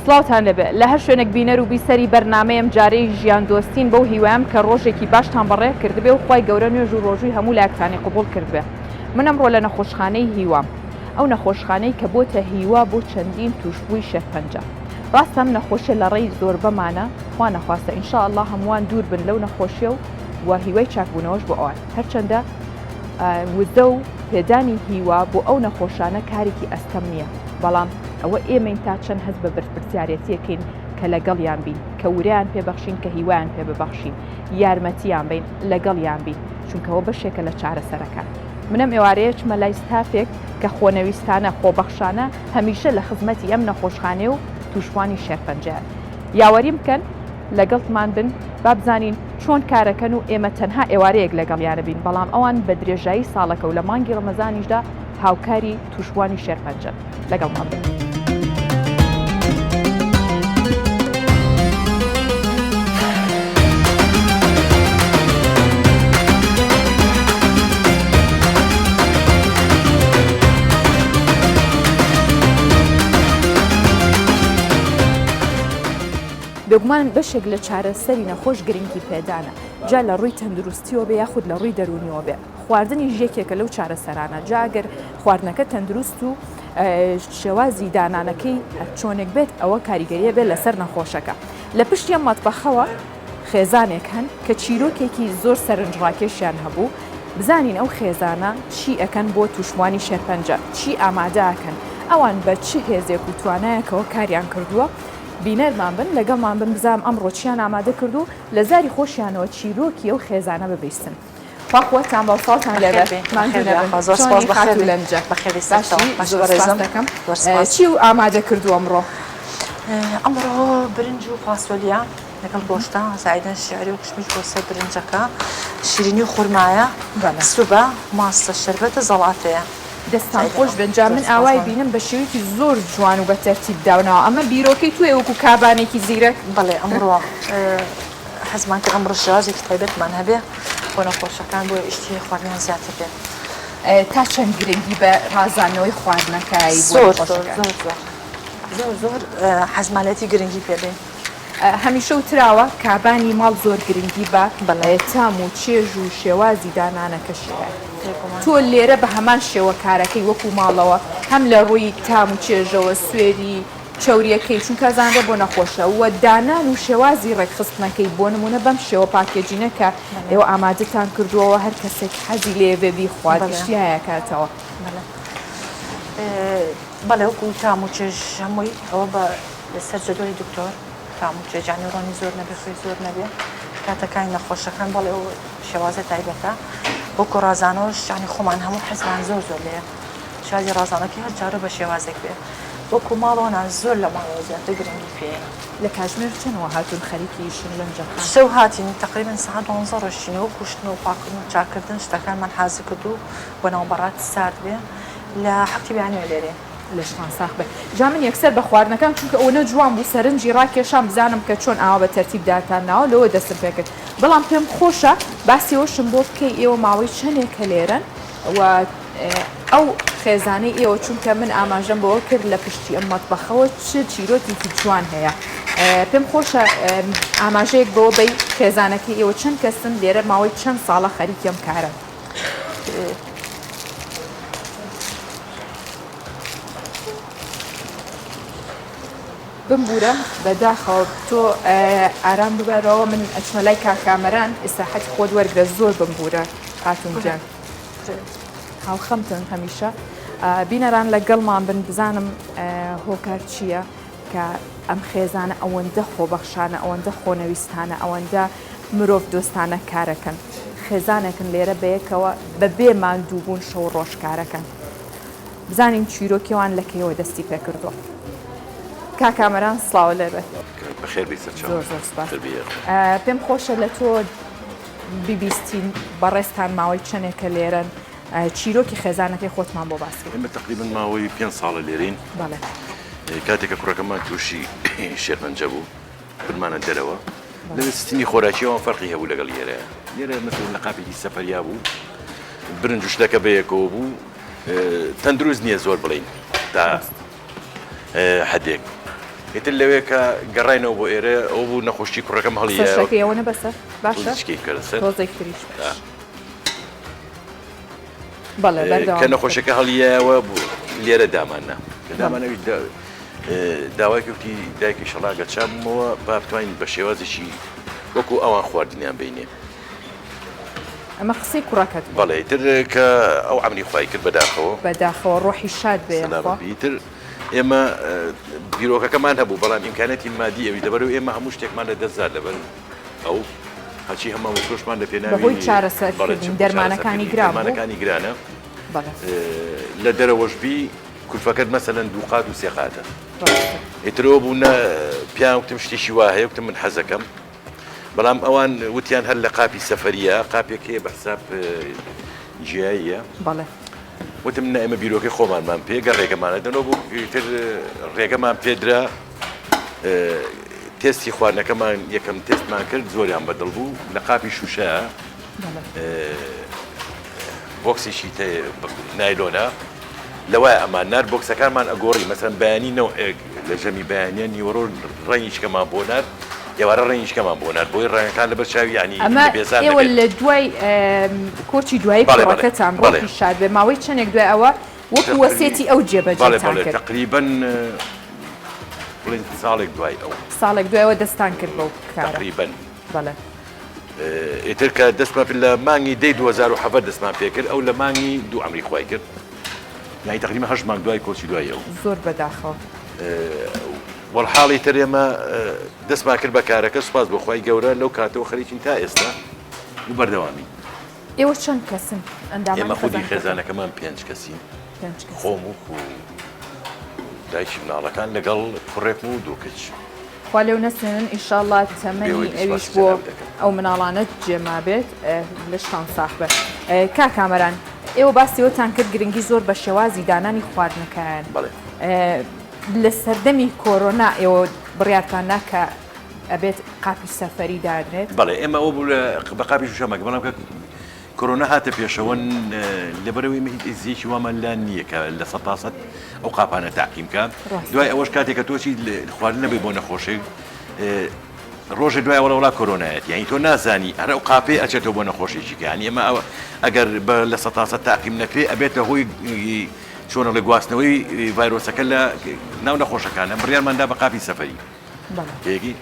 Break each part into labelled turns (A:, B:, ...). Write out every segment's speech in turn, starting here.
A: سڵاوتان لەبێ لە هەر شوێنێک بینەر و بیسەری بەرنامەیەم جارەی ژیان دۆستین بەو هیوام کە ڕۆژێکی باشتان بەڕێ کردبێ و خی گەورە نوێژ و ڕۆژووی هەموو لایەکتانی قبول کردبێ. من ئەمڕۆ لە نەخۆشخانەی هیوام، ئەو نەخۆشخانەی کە بۆتە هیوا بۆ چەندین توشبووی شێرپەنجە. ڕاستەم نەخۆشیە لە ڕێی زۆر بەمانە، خوا نەخواستە ئینشاءالله هەمووان دوور بن لەو نەخۆشیە و هیوای چاکبوونەوەش بۆ ئەوان. هەرچەندە وزە و پێدانی هیوا بۆ ئەو نەخۆشانە کارێکی ئەستەم نییە، بەڵام ئەوە ئێمەین تا چەند هەست بە بەرپرسیارەتیەکەین کە لەگەڵیان بین، کە وریان پێبەخشین کە هیوایان پێ ببەخشین، یارمەتیان بین لەگەڵیان بین، چونکەەوە بەشێکە لە چارەسەرەکان. منم ئێوارەیە چمە لای ستافێک کە خۆنەویستانە خۆبەخشانە هەمیشە لە خزمەتی ئەم نەخۆشخانێ و تووشوانی شێرپەنجەیان. یاوەری بکەن لەگەڵتمان بن با بزانین چۆن کارەکەن و ئێمە تەنها ئێوارەیەک لەگەڵیانە بین، بەڵام ئەوان بە درێژایی ساڵەکە و لە مانگی ڕەمەزانیشدا هاوکاری تووشوانی شێرپەنجەن. لەگەڵمان بن. بێگومان بەشێک لە چارەسەری نەخۆش گرنگی پێدانە، جا لە ڕووی تەندروستیەوە بێ یاخود لە ڕووی دەرونیەوە بێ. خواردنی ژێکێکە لەو چارەسەرانە، جاگەر خواردنەکە تەندروست و شێوازی دانانەکەی چۆنێک بێت ئەوە کاریگەریە بێت لەسەر نەخۆشەکە. لە پشتی ئەم مەتبەخەوە خێزانێک هەن کە چیرۆکێکی زۆر سەرنجڕاکێشیان هەبوو، بزانین ئەو خێزانە چی ئەەکەن بۆ تووشوانی شێرپەنجە، چی ئامادەکەن، ئەوان بە چ هێزێک و توانایەکەوە کاریان کردووە. بینەرمان بن لەگەڵمان بن بزانم ئەمڕۆ چیان ئامادە کردو لە زاری خۆشیانەوە چیرۆکی ئەو خێزانە ببیستن. خواخواتان بە ساڵتان لەبێت چی و ئامادە کردو ئەمڕۆ؟
B: ئەمڕۆ برنج و فاسۆلیا لەگەڵ گۆشتە زایدەن شیعری و کشمیش بۆ سەر برنجەکە، شیرینی و خورمایە، سوبە، ماستە، شەربەتە، زەڵاتەیە.
A: دەستان خۆش بنجا من ئاوای بینم بە شێوەیەکی زۆر جوان و بە تەرتیب داونەوە. ئەمە بیرۆکەی توێ وەکو کابانێکی زیرەک؟
B: بەڵێ ئەمڕۆ حەزمان کرد ئەمڕۆ شێوازێکی تایبەتمان هەبێ بۆ نەخۆشەکان بۆ ئیشتی خواردنیان زیاتر بێت.
A: تا چەند گرنگی بە ڕازانەوەی خواردنەکەی
B: زۆر حەزمانەتی گرنگی پێبێ.
A: هەمیشە وتراوە کابانی ماڵ زۆر گرنگی بە تام و چێژ و شێوازی دانانەکەشەیە. تۆ لێرە بە هەمان شێوە کارەکەی وەکو ماڵەوە هەم لە ڕووی تام و چێژەوە سوێری چەوریەکەی چونکە زانرە بۆ نەخۆشە وە دانان و شێوازی ڕێکخستنەکەی بۆ نمونە بەم شێوە پاکێجینەکە ئێوە ئامادەتان کردووەوە هەر کەسێک حەزی لێبێبی خواردشتیایە کاتەوە.
B: بەڵێ وەکو تام و چێژ هەمووی ئەوە بە لەسەر جەدوڵی دکتۆر تام و چێژانی ڕۆنی زۆر نەبێ خوێ زۆر نەبێ کاتەکانی نەخۆشەکان بەڵێ ئەو شێوازە تایبەتە وەکو ڕازانەوەش یانی خۆمان هەموو حەزمان زۆر لێە شازی ڕازانەکەی هەر جارە بە شێوازێک بێ وەکو ماڵەوەنان زۆر لە ماڵەوە زیاتر گرنگی پێ.
A: لە کاتژمێر چەندەوە هاتوون خەریکی شنگەنجەکان؟
B: شەو هاتین تقریبا ساعت 12 ڕۆژینەوە کوشتن و پاکردن و چاکردن شتەکانمان حازر کردو بۆ ناوبەڕات سارد بێ لە حەوتی بیانوێ لێرێ
A: لەشمان ساخ بێ. جا من یەکسەر بە خواردنەکان چونکە ئەوە جوان بوو سەرنجی ڕاکێشان بزانم کە چۆن ئاوا بە تەرتیب داتانناوە لەوە دەستم پێ کرد، بەڵام پێم خۆشە باسیەوەشم بۆ بکەی ئێوە ماوەی چەندێکە لێرن و ئەو خێزانەی ئێوە چونکە من ئاماژەم بەوە کرد لە پشتی ئەم مەتبەخەوە چ چیرۆکێکی جوان هەیە. پێم خۆشە ئاماژەیەک بەوە بەی خێزانەکەی ئێوە چەند کەسن لێرە ماوەی چەند ساڵە خەریکی ئەم کارن. بمبورە بەداخەوە تۆ ئارام ببەرەوە من ئەچمە لای کاکامەران ئێستاحەتی خۆت وەرگرە زۆر بمبورە هاتوون جان هاوخەمتن هەمیشە بینەران لەگەڵمان بن بزانم هۆکار چییە کە ئەم خێزانە ئەوەندە خۆبەخشانە ئەوەندە خۆنەویستانە ئەوەندە مرۆڤ دۆستانە کارەکەن خێزانێکن لێرە بەیەکەوە بە بێ ماندووبوون شەو ڕۆژکارەکەن بزانین چیرۆکیوان لەکەیەوە دەستی پێکردووە. کاکامەران سڵاوە لێرێت پێم خۆشە لە تۆ بیبیستین بەڕێستان ماوەی چەندێکە لێرن چیرۆکی خێزانەکەی خۆتمان بۆ باسی
C: ئێمە تقریبن ماوەی 5 ساڵە لێرین. کاتێکە کوڕەکەمان تووشی شێرپەنجە بوو برمانە دەرەوە لە ستنی خۆراکیەوە فەرقی هەبوو لەگەڵ لێرە مثل لە قاپێکی سەفەریا بوو برنج و شتەکە بەیەکەوە بوو تەندروست نییە زۆر بڵین تا حدێک ئیتر لەوێ کە گەڕاینەوە بۆ ئێرە ئەو بوو نەخۆشی کوڕەکەم هەڵیە
A: سەرشەکەیەوە بەسەر باشە تۆزێک تریش بەڵێ
C: کە نەخۆشیەکە هەڵیەوە بوو لێرە دامانە دامانەوی داوای کەوتی دایکی شەڵاگە چامەوە با بتوانین بە شێوازێکی وەکو ئەوان خواردنیان بینێ
A: ئەمە قسەی کوڕەکەت
C: بەڵێ تر کە ئەو ئەمری خوای کرد
A: بەداخەوە ڕۆحی شاد
C: بێتر ئێمە بیرۆکەکەمان هەبوو بەڵام ئیمکانەتی مادی ئەوی دەبەرەوە ئێمە هەموو شتێکمان لە دەستدار لەبەر ئەو هەچی هەموو وەسۆشمان لە پێناوی
A: بەهۆی چارەسەرکردنی دەرمانەکانی
C: گرانە لە دەرەوەشبی کولفەکەت مەسەلەن دوو قات و سێ قاتە ئیترەوە بوو پیان وتم شتێکی وا هەیە وتم من حەزەکەم بەڵام ئەوان وتیان هەر لە قاپی سەفەریە قاپێک هەیە بە حساب جیاییە وتم نە ئێمە بیرۆکەی خۆمانمان پێگە ڕێگەمانە دەنەوە بوو تر ڕێگەمان پێدرا تێستی خواردنەکەمان یەکەم تێستمان کرد زۆریان بەدڵ بوو لە قاپی شوشە بۆکسیشی نایلۆنە لەوای ئەماننار بۆکسەکانمان ئەگۆڕی مەسەن بەیانی لە ژەمی بەیانە نیوەڕۆ ڕێنیشکەمان بۆ نار ئێوارە ڕێنیشکەمان بۆ نار بۆی ڕێنەکان لەبەر چاوی ینی
A: ئێوە لە دوای کۆچی دوایی پڕەکەتان ڕۆحی شاد بێ ماوەی چەندێک دوای ئەوە وەکو وەسێتی ئەو جێبەجێتان کرد
C: تقریباً ساڵێک دوای ئەو
A: ساڵێک دوایەوە دەستان کرد بەو کارە
C: تقریباً ئیتر کە دەستمان لە مانگی 2007 دەستمان پێ کرد ئەو لە مانگی دوو ئەمری خوای کرد یعنی تقریبا 8 مانگ دوای کۆچی دوای ئەو
A: زۆر بەداخەوە
C: وەڵحاڵی تر ئێمە دەستمان کرد بە کارەکە سوپاس بۆ خوای گەورە لەو کاتەوە خەریکین تا ئێستا و بەردەوامی
A: ئێوە چەند کەسن
C: ئێمە خودی خێزانەکەمان 5 کەسین خۆم و دایکی مناڵەکان لەگەڵ کوڕێک و دوو کچ
A: خوا لێو نەسێنن ئینشاءڵڵا تەمەنی ئەویش بۆ ئەو مناڵانە جێما بێت لەشتان ساح بێت کا کامەران ئێوە باسیەوەتان کرد گرنگی زۆر بە شێوازی دانانی خواردنەکان لە سەردەمی کۆرۆنا ئێوە بڕیارتان ناکە ئەبێت قاپی سەفەری دادرێت
C: بەڵێ ئێمە ئەو بە قاپی شەمەکە بەڵام کە کۆرۆنا هاتە پێشەوە لەبەرەوەی زیێکی وامان لا نییە کە لە 100% ئەو قاپانە تاقیمکە دوای ئەوەش کاتێککە تۆچی خواردن نەبێ بۆ نەخۆشی ڕۆژە دوای وڵا کۆرۆنایەت یعنی تۆ نازانی هەر ئەو قاپێ ئەچێتەوە بۆ نەخۆشیێکی ینی ئەمە ئەگەر لە 100% تاقیم نەکرێ ئەبێتە هۆی چۆنە لە گواستنەوەی ڤایرۆسەکە لە ناو نەخۆشەکانە بڕیارماندا بە قاپی سەفەری یەکی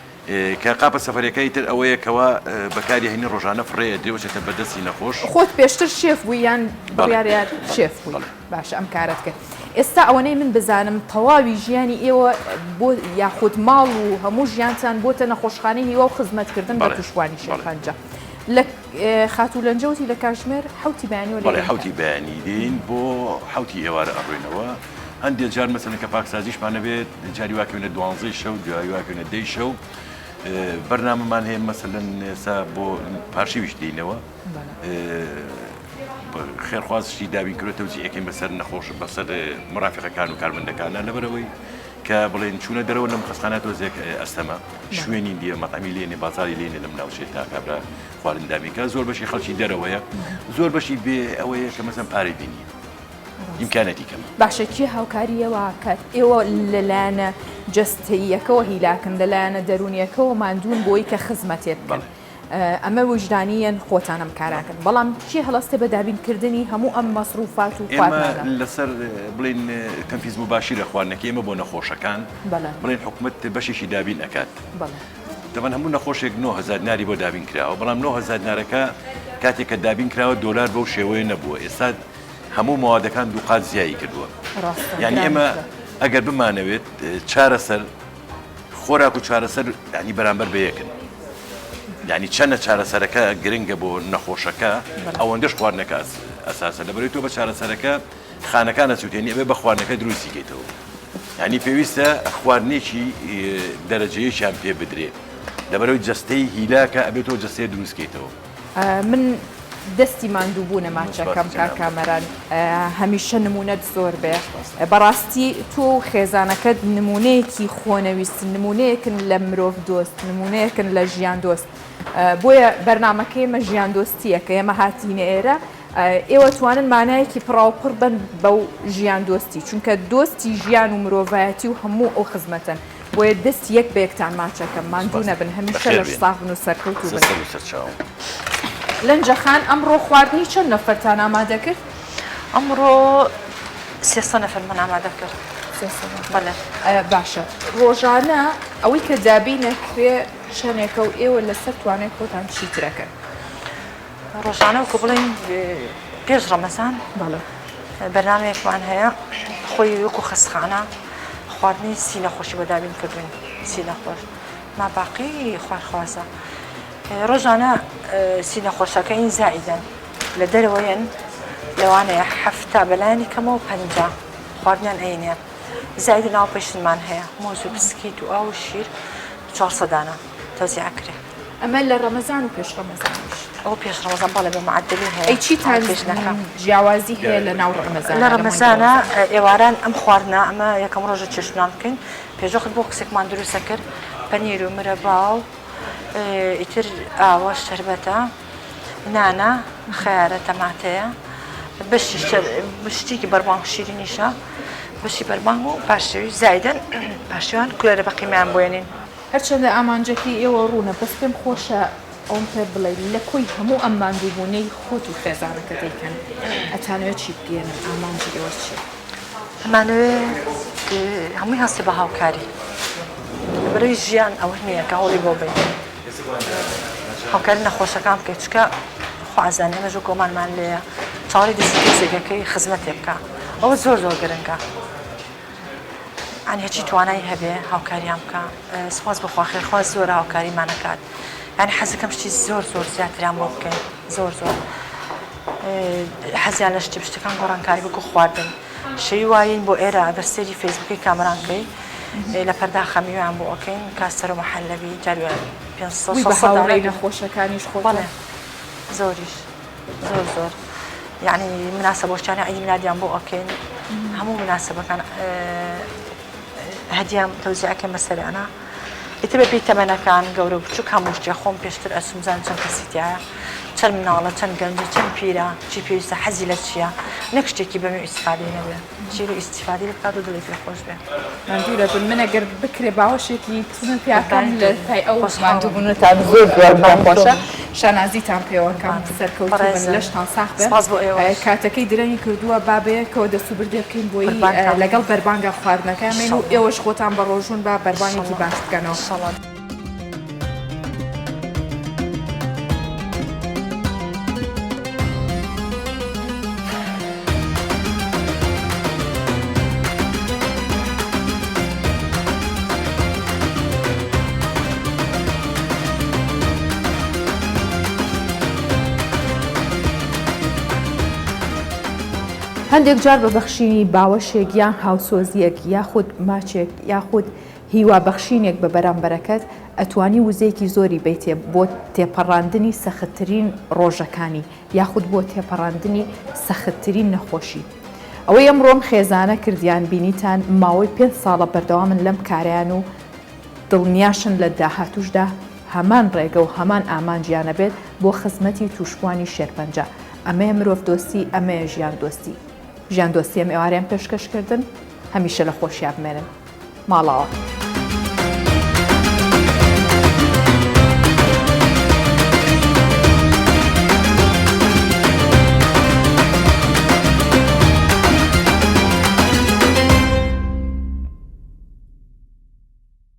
C: کە قاپە سەفەرەکەی تر ئەوەیەکەوە بەکاری هێنی ڕۆژانە فڕێ درێوچێتە بەدەستی نەخۆش
A: خۆت پێشتر شێف بووی یان بڕیاریان شێف بووی باشە ئەم کارت کرد ئێستا ئەوەنەی من بزانم تەواوی ژیانی ئێوە بۆ یاخود ماڵ و هەموو ژیانتان بۆتە نەخۆشخانەی هیوا و خزمەتکردن بە توشوانی شێفخانجە لە خاتوولەنجەوتی لە کاتژمێر حوتی بەیانی
C: بەڵێ حوتی بەیانی دێن بۆ حوتی ئێوارە ئەڕێنەوە هەندێک جار مەسەلەن کە پاکسازیشمانە بێت جاری واکەونە 12 شەو دوای واکەونە 10 شەو بەرنامەمان هەیە مەسەلەن ئێستا بۆ پارشیویش دێنەوە خێرخوازشی دابین کرێتەوە جیەکەین بەسەر نەخۆش بەسەر مرافقەکان و کارمەندەکانە لەبەرەوەی کە بڵێن چوونە دەرەوە لەم خەستخانە زێک ئەستەمە شوێنی دیە مەقامی لێنێ بازاری لێنێ لەم ناوچێت تا کابرا خواردندامیکە زۆر بەشی خەڵکی دەرەوەیە زۆر بەشی بێ ئەوەیە کە مەسەن پارەی بینی ئیمکانەتی کەم
A: باشەکی هاوکاریەوە کات ئێوە لەلایەنە جەستەییەکەوە هیلاکن لەلایەنە دەرونیەکەەوە ماندوون بۆی کە خزمەتێت بکەن ئەمە وجدانیەن خۆتان ئەم کاراکەن بەڵام چی هەڵاستێ بە دابینکردنی هەموو ئەم مەسروفات و
C: خواردنە لەسەر بڵین تەنفیز مباشیرە خواردنەکە ئێمە بۆ نەخۆشەکان بڵین حکومت بەشێکی دابین ئەکات دەبەن هەموو نەخۆشێک 9000 ناری بۆ دابین کراوە بەڵام 9000 نارەکە کاتێک کە دابین کراوە دۆلار بەو شێوەیە نەبووە ئێستا هەموو ماوادەکان دوو قات زیایی کردووە یعنی ئێمە ئەگەر بمانەوێت چارەسەر خۆراک و چارەسەر ینی بەرامبەر بەیەکن یعنی چەنە چارەسەرەکە گرنگە بۆ نەخۆشەکە ئەوەندەش خواردنەکە ئەساسە لەبەرەوەی تۆ بە چارەسەرەکە خانەکان نەچوتێنی ئەبێ بە خواردنەکە دروستی کەیتەوە یعنی پێویستە خواردنێکی دەرەجەیەکیان پێ بدرێت لەبەرەوەی جەستەی هیلاکە ئەبێتەوە جەستەیە دروستکەیتەوە
A: من دەستی ماندووبوونە ماچەکەم کارکامەران هەمیشە نمونەت زۆر بێ بەڕاستی تۆ و خێزانەکەت نمونەیەکی خۆنەویست نمونەیەکن لە مرۆڤ دۆست نمونەیەکن لە ژیان دۆست بۆیە بەرنمەکە ئێمە ژیان دۆستیە کە ئێمە هاتیینە ئێرە ئێوە توانن مانایەکی پڕاوپڕ بن بەو ژیان دۆستی چونکە دۆستی ژیان و مرۆڤایەتی و هەموو ئەو خزمەتەن بۆیە دەست یەک بەیەکتان ماچەکەم ماندوو نەبن هەمیشە لەش ساغن و سەرکەوت و بن. لەنجەخان ئەمڕۆ خواردنی چەند نەفەرتان ئامادە کرد؟
B: ئەمڕۆ 300 نەفەر من ئامادە کرد.
A: باشە ڕۆژانە ئەوەی کە دابی نەکرێ شەنێکە و ئێوە لەسەر توانێت خۆتان چیترەکەن
B: ڕۆژانە وکە بڵین پێش ڕەمەزان بەرنامەیەکمان هەیە خۆی وەکو خەسخانە خواردنی سینەخۆشی بەدابین کردوین سینەخۆش ماباقی خوارخوازە ڕۆژانە سینەخۆشەکەین زائیدەن لە دەرەوەیەن لەوانەیە هەفتا بەلایانی کەمەوە 50 خواردنیان ئەینێ زائید ناو پێشتمان هەیە مۆز و بسکیت و ئاو و شیر 400 دانە تەوزیعکرێ
A: ئەمە لە ڕەمەزان و پێش ڕەمەزانش
B: ئەو پێش ڕەمەزان بەڵێ بە معدلی هەیە
A: ئەی چیتان جیاوازی هەیە لە ناو ڕەمەزان
B: لە ڕەمەزانە ئێواران ئەم خواردنە ئەمە یەکەم ڕۆژە چێشتمان بکەین پێشوەخت بۆ قسێکمان دروستە کرد پەنیر و مرەبا و ئیتر ئاوە شەربەتە نانە خەیارە تەماتەیە بشتێکی بەربانگ شیرینیشە بەشی بەربانگ و پاشەوی زایدن پاشەوان کولەرە بەقیمیان بۆێنین
A: هەرچەندە ئامانجەکەی ئێوە ڕوونە بەس پێم خۆشە ئەوم پێ بڵێ لە کۆی هەموو ئەم ماندووبوونەی خۆت و خێزانەکە دەیکەن ئەتانەوێت چی بگێنن ئامانجی ئێوە چیە؟
B: ئەمانەوێت هەمووی هەستی بە هاوکاری بەرەوی ژیان ئەوە نییە کە هەوڵی بۆ بین هاوکاری نەخۆشەکان بکەیت چکە خوازانێ مەژە کۆمانمان لێیە چاوەڕی دەستی کەسێکەکەی خزمەتێ بکە ئەوە زۆر زۆر گرنگە ئەنی هەچی توانایی هەبێ هاوکاریان بکە سپاس بەخوا خێرخوا زۆر هاوکاریمانەکات یعنی حەزەکەم شتی زۆر زۆر زیاتریان بۆ بکەین زۆر زۆر حەزیان لە شتی شتەکان گۆڕانکاری بکو خواردن شەوی وایین بۆ ئێرە ئەگەر سێری فەیسبووکی کامەران بکەی لە پەردا خەمیویان بۆ ئۆکەین کاسەر و مەحەلەبی جاروێ 500
A: نەخۆشەکانیش خۆ
B: بەڵێ زۆریش زۆر زۆر یعنی مناسبەشتیانی عیدی میلادیان بۆ ئۆکەین هەموو مناسبەکان هەدیان تەوزیعەکەی مەسەریانە ئیتر بەپی تەمەنەکان گەورە و بچووک هەموو شتێ خۆم پێشتر ئەسومزان چەند کەسیتیایە چەند مناڵە چەند گەنجە چەند پیرە چی پێویستە حەزی لە چییە نەک شتێکی بەمێ ئیسفادەی نەبێ چی ئیسفادەی بکات و دڵی پێ خۆش بێ
A: ماندوورە بن من ئەگەر بکرێ باوەشێکی تونە پیاکان لە تای ئەو ماندووبوونتان زۆر زۆر خۆشە شانازیتان پێوەکەم سەرکەوتن لەشتان ساخ بێ کاتەکەی درەنگی کردووە بابەیەکەوە دەسوبردێ بکەین بۆی لەگەڵ بەربانگە خواردنەکەمێن و ئێوەش خۆتان بە ڕۆژون با بەربانگێکی باش بکەنەوە
B: سەڵات
A: هەندێک جار بە بەخشینی باوەشێک یان هاوسۆزیەک یاخود ماچێک یاخود هیوا بەخشینێک بە بەرامبەرەکەت ئەتوانی وزەیەکی زۆری بیتێ بۆ تێپەڕاندنی سەختترین ڕۆژەکانی یاخود بۆ تێپەڕاندنی سەختترین نەخۆشی ئەوەی ئەمڕۆم خێزانە کردیان بینیتان ماوەی 5 ساڵە بەردەوامن لەم کارەیان و دڵنیاشن لە داهاتوشدا هەمان ڕێگە و هەمان ئامانجیانە بێت بۆ خزمەتی تووشبوانی شێرپەنجە ئەمەیە مرۆڤ دۆستی ئەمەیە ژیان دۆستی ژیان دۆستی ئەم ئێوارەیان پێشکەشکردن هەمیشە لە خۆشیان بمێنن ماڵاوە